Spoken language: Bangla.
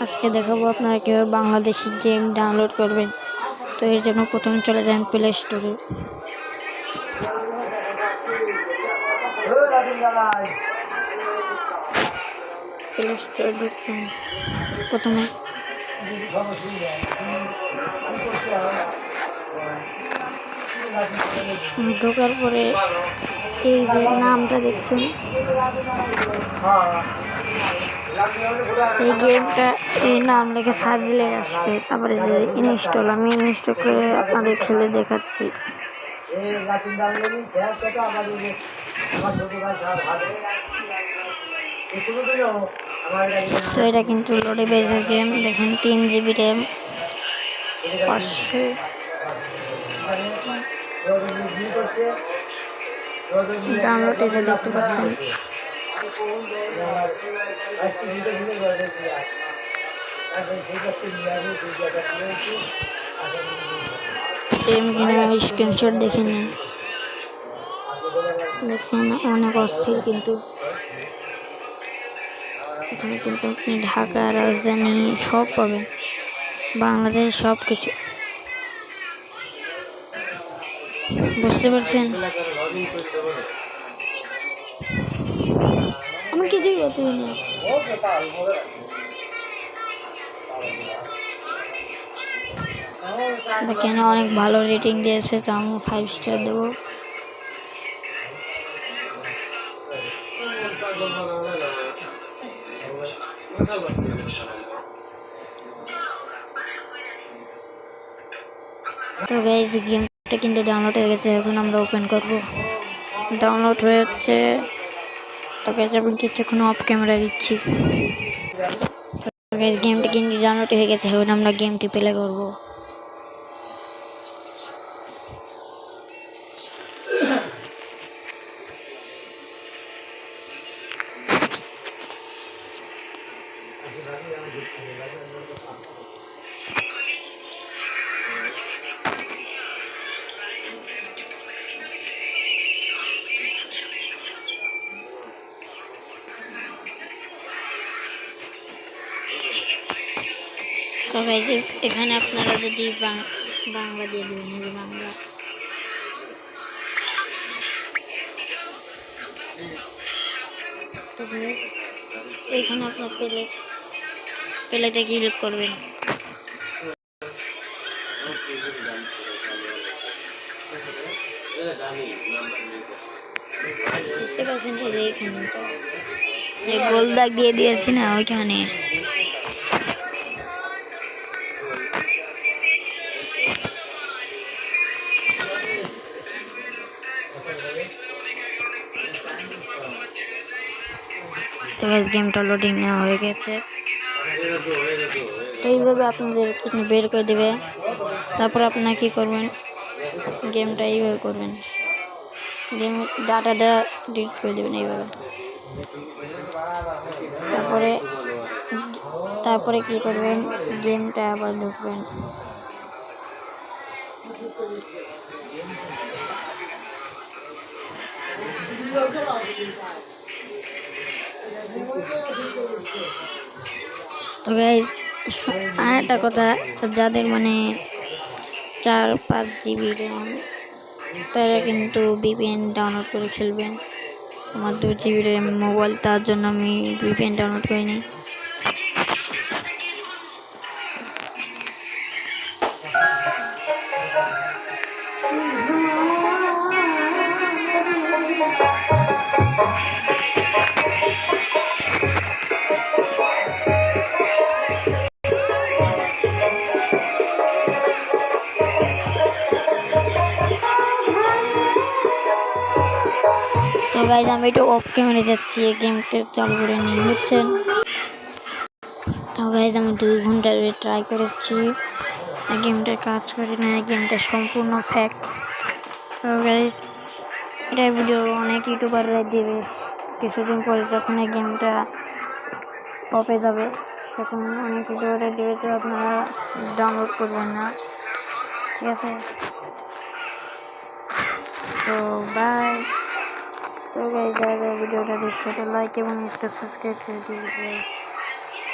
আজকে দেখাবো আপনারা কীভাবে বাংলাদেশি গেম ডাউনলোড করবেন। তো এর জন্য প্রথমে চলে যান প্লে স্টোরে। প্লে স্টোরে ঢুকবেন। প্রথমে ঢোকার পরে এই যে নামটা দেখছেন, এই গেমটা এই নাম লিখে সার্চ দিলে আসবে। তারপরে যে ইনস্টল, আমি ইনস্টল করে আপনাদের খেলে দেখাচ্ছি। তো এটা কিন্তু লোডে বেজের গেম, দেখেন 3 GB র্যাম, 500 ডাউনলোড, এটা দেখতে পাচ্ছেন। স্ক্রিনশট দেখে নিন, দেখছেন অনেক অস্থির। কিন্তু এখানে কিন্তু আপনি ঢাকা, রাজধানী সব পাবেন, বাংলাদেশ সব কিছু, বুঝতে পারছেন? আমি কিছুই করতে না। দেখেন অনেক ভালো রেটিং দিয়েছে, তো আমি 5 স্টার দেবো। তো গাইস, গেমটা কিন্তু ডাউনলোড হয়ে গেছে, এখন আমরা ওপেন করব। ডাউনলোড হয়ে যাচ্ছে। তো গাইস আমি কিছুক্ষণ অফ ক্যামেরা দিচ্ছি। গাইস গেমটি কিন্তু ডাউনলোড হয়ে গেছে, এখন আমরা গেমটি প্লে করব। তো গাইস এখানে আপনারা যদি বাংলা দিয়ে দেবেন, এই যে বাংলা, তো গাইস এখানে আপনার প্লেতে ক্লিক করবেন। দেখতে পাচ্ছেন এখানে তো গোল দাগ দিয়ে দিয়েছি না, ওইখানে তো গাইস গেমটা লোডিং নেওয়া হয়ে গেছে। তো এইভাবে আপনাদের বের করে দেবে। তারপর আপনারা কি করবেন, গেমটা এইভাবে করবেন, গেম ডাটাটা ডিলিট করে দেবেন এইভাবে। তারপরে কি করবেন, গেমটা আবার ঢুকবেন। তো গাইস আর একটা কথা, যাদের মানে 4-5 GB র্যাম, তারা কিন্তু VPN ডাউনলোড করে খেলবেন। আমার 2 GB র্যাম মোবাইল, তার জন্য আমি VPN ডাউনলোড করিনি। তো গাইস আমি একটু অফ ক্যামেরা যাচ্ছি, এই গেমটা চালু করে নিয়ে, বুঝছেন? তো গাইস আমি 2 ঘন্টা ট্রাই করেছি, গেমটা কাজ করে না, গেমটা সম্পূর্ণ ফেক। তো গাইস এটা ভিডিও অনেক ইউটিউবাররা দেবে, কিছুদিন পরে যখন এই গেমটা পপে যাবে তখন অনেক ইউটিউবাররা দেবে, তো আপনারা ডাউনলোড করবেন না, ঠিক আছে? তো বাই। তো গাইস যারা ভিডিওটা দেখছো, তো লাইক এবং একটা সাবস্ক্রাইব করে দিবে।